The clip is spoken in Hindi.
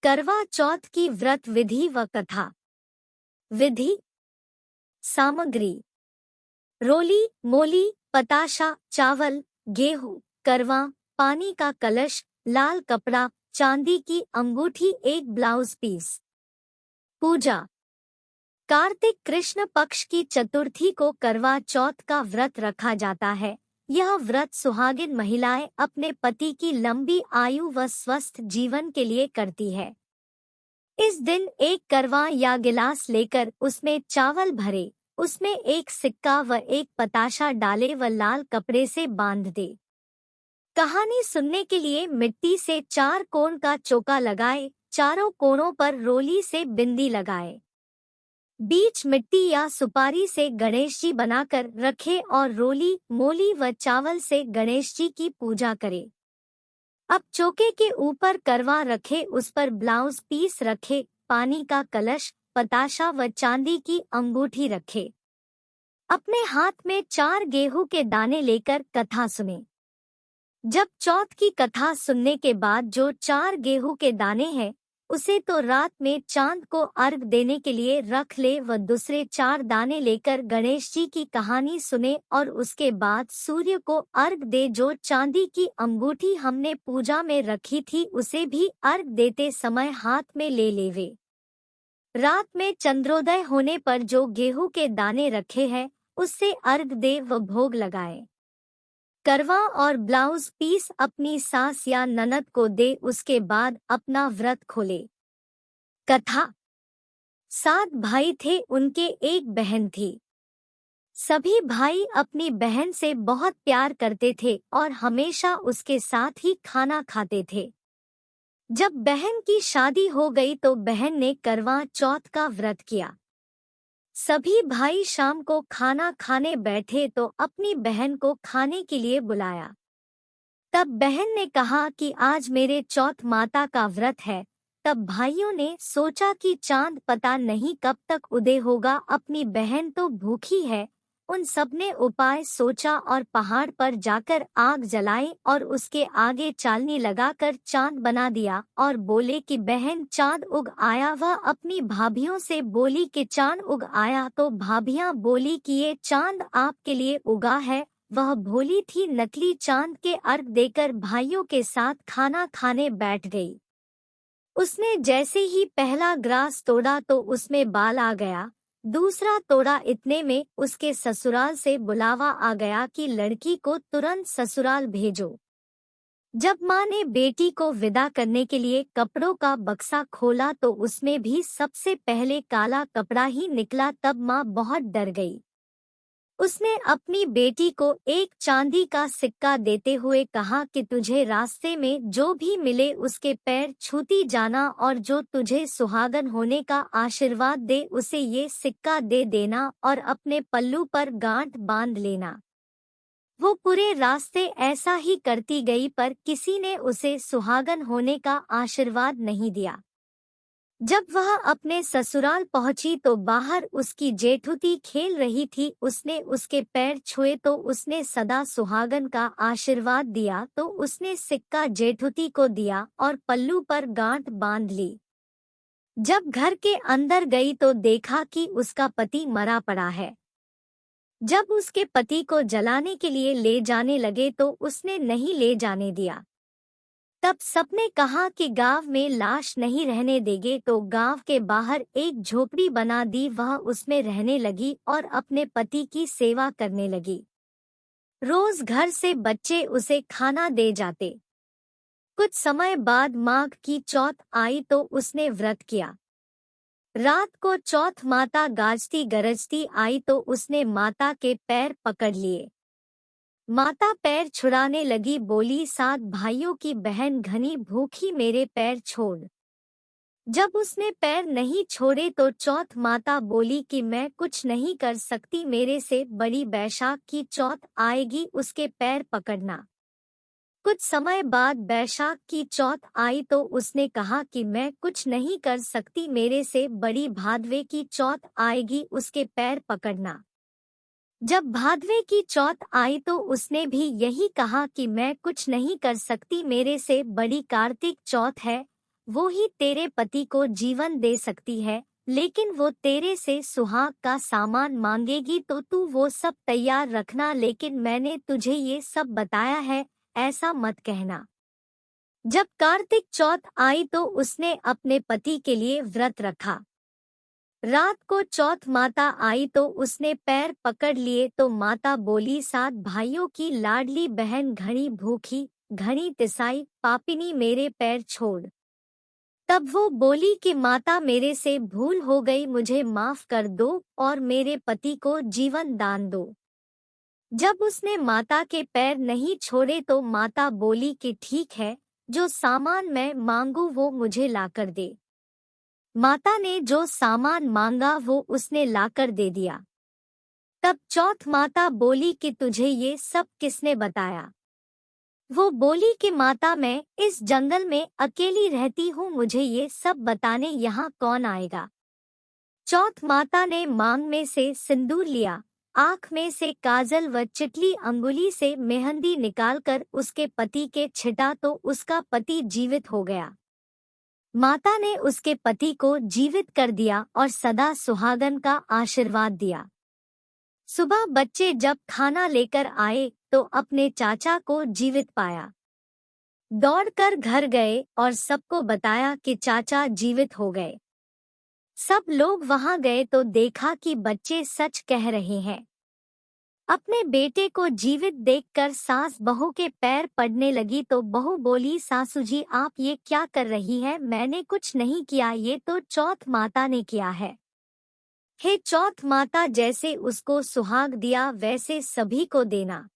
करवा चौथ की व्रत विधि व कथा। विधि। सामग्री: रोली, मोली, पताशा, चावल, गेहूं, करवा, पानी का कलश, लाल कपड़ा, चांदी की अंगूठी, एक ब्लाउज पीस। पूजा: कार्तिक कृष्ण पक्ष की चतुर्थी को करवा चौथ का व्रत रखा जाता है। यह व्रत सुहागिन महिलाएं अपने पति की लंबी आयु व स्वस्थ जीवन के लिए करती है। इस दिन एक करवा या गिलास लेकर उसमें चावल भरे, उसमें एक सिक्का व एक पताशा डाले व लाल कपड़े से बांध दे। कहानी सुनने के लिए मिट्टी से 4 कोण का चौका लगाए, चारों कोणों पर रोली से बिंदी लगाए। बीच मिट्टी या सुपारी से गणेश जी बनाकर रखे और रोली, मोली व चावल से गणेश जी की पूजा करे। अब चौके के ऊपर करवा रखे, उस पर ब्लाउज पीस रखे, पानी का कलश, पताशा व चांदी की अंगूठी रखे। अपने हाथ में 4 गेहूं के दाने लेकर कथा सुने। जब चौथ की कथा सुनने के बाद जो 4 गेहूं के दाने हैं, उसे तो रात में चांद को अर्घ देने के लिए रख ले व दूसरे 4 दाने लेकर गणेश जी की कहानी सुने और उसके बाद सूर्य को अर्घ दे। जो चांदी की अंगूठी हमने पूजा में रखी थी उसे भी अर्घ देते समय हाथ में ले लेवे। रात में चंद्रोदय होने पर जो गेहूं के दाने रखे हैं उससे अर्घ दे व भोग लगाए। करवा और ब्लाउज पीस अपनी सास या ननद को दे, उसके बाद अपना व्रत खोले। कथा। 7 भाई थे, उनके एक बहन थी। सभी भाई अपनी बहन से बहुत प्यार करते थे और हमेशा उसके साथ ही खाना खाते थे। जब बहन की शादी हो गई तो बहन ने करवा चौथ का व्रत किया। सभी भाई शाम को खाना खाने बैठे तो अपनी बहन को खाने के लिए बुलाया। तब बहन ने कहा कि आज मेरे चौथ माता का व्रत है। तब भाइयों ने सोचा कि चांद पता नहीं कब तक उदय होगा, अपनी बहन तो भूखी है। उन सबने उपाय सोचा और पहाड़ पर जाकर आग जलाई और उसके आगे चालनी लगाकर चांद बना दिया और बोले कि बहन चांद उग आया। वह अपनी भाभियों से बोली कि चांद उग आया, तो भाभियां बोली कि ये चांद आपके लिए उगा है। वह भोली थी, नकली चांद के अर्घ देकर भाइयों के साथ खाना खाने बैठ गई। उसने जैसे ही पहला ग्रास तोड़ा तो उसमें बाल आ गया। दूसरा तोड़ा, इतने में उसके ससुराल से बुलावा आ गया कि लड़की को तुरंत ससुराल भेजो। जब माँ ने बेटी को विदा करने के लिए कपड़ों का बक्सा खोला तो उसमें भी सबसे पहले काला कपड़ा ही निकला। तब माँ बहुत डर गई। उसने अपनी बेटी को एक चांदी का सिक्का देते हुए कहा कि तुझे रास्ते में जो भी मिले उसके पैर छूती जाना और जो तुझे सुहागन होने का आशीर्वाद दे उसे ये सिक्का दे देना और अपने पल्लू पर गांठ बांध लेना। वो पूरे रास्ते ऐसा ही करती गई पर किसी ने उसे सुहागन होने का आशीर्वाद नहीं दिया। जब वह अपने ससुराल पहुंची तो बाहर उसकी जेठुती खेल रही थी। उसने उसके पैर छुए तो उसने सदा सुहागन का आशीर्वाद दिया। तो उसने सिक्का जेठुती को दिया और पल्लू पर गांठ बांध ली। जब घर के अंदर गई तो देखा कि उसका पति मरा पड़ा है। जब उसके पति को जलाने के लिए ले जाने लगे तो उसने नहीं ले जाने दिया। तब सबने कहा कि गांव में लाश नहीं रहने देंगे, तो गांव के बाहर एक झोपड़ी बना दी। वह उसमें रहने लगी और अपने पति की सेवा करने लगी। रोज घर से बच्चे उसे खाना दे जाते। कुछ समय बाद माघ की चौथ आई तो उसने व्रत किया। रात को चौथ माता गाजती गरजती आई तो उसने माता के पैर पकड़ लिए। माता पैर छुड़ाने लगी, बोली 7 भाइयों की बहन घनी भूखी, मेरे पैर छोड़। जब उसने पैर नहीं छोड़े तो चौथ माता बोली कि मैं कुछ नहीं कर सकती, मेरे से बड़ी बैशाख की चौथ आएगी, उसके पैर पकड़ना। कुछ समय बाद बैशाख की चौथ आई तो उसने कहा कि मैं कुछ नहीं कर सकती, मेरे से बड़ी भादवे की चौथ आएगी, उसके पैर पकड़ना। जब भादवे की चौथ आई तो उसने भी यही कहा कि मैं कुछ नहीं कर सकती, मेरे से बड़ी कार्तिक चौथ है, वो ही तेरे पति को जीवन दे सकती है, लेकिन वो तेरे से सुहाग का सामान मांगेगी तो तू वो सब तैयार रखना। लेकिन मैंने तुझे ये सब बताया है, ऐसा मत कहना। जब कार्तिक चौथ आई तो उसने अपने पति के लिए व्रत रखा। रात को चौथ माता आई तो उसने पैर पकड़ लिए तो माता बोली, 7 भाइयों की लाडली बहन घड़ी भूखी, घड़ी तिसाई, पापिनी मेरे पैर छोड़। तब वो बोली कि माता मेरे से भूल हो गई, मुझे माफ कर दो और मेरे पति को जीवन दान दो। जब उसने माता के पैर नहीं छोड़े तो माता बोली कि ठीक है, जो सामान मैं मांगू वो मुझे लाकर दे। माता ने जो सामान मांगा वो उसने लाकर दे दिया। तब चौथ माता बोली कि तुझे ये सब किसने बताया? वो बोली कि माता मैं इस जंगल में अकेली रहती हूँ, मुझे ये सब बताने यहाँ कौन आएगा? चौथ माता ने मांग में से सिंदूर लिया, आँख में से काजल व चिटली अंगुली से मेहंदी निकालकर उसके पति के छिटा तो उसका पति जीवित हो गया। माता ने उसके पति को जीवित कर दिया और सदा सुहागन का आशीर्वाद दिया। सुबह बच्चे जब खाना लेकर आए तो अपने चाचा को जीवित पाया। दौड़कर घर गए और सबको बताया कि चाचा जीवित हो गए। सब लोग वहां गए तो देखा कि बच्चे सच कह रहे हैं। अपने बेटे को जीवित देखकर सास बहू के पैर पड़ने लगी तो बहू बोली, सासू जी आप ये क्या कर रही है? मैंने कुछ नहीं किया, ये तो चौथ माता ने किया है। हे चौथ माता, जैसे उसको सुहाग दिया वैसे सभी को देना।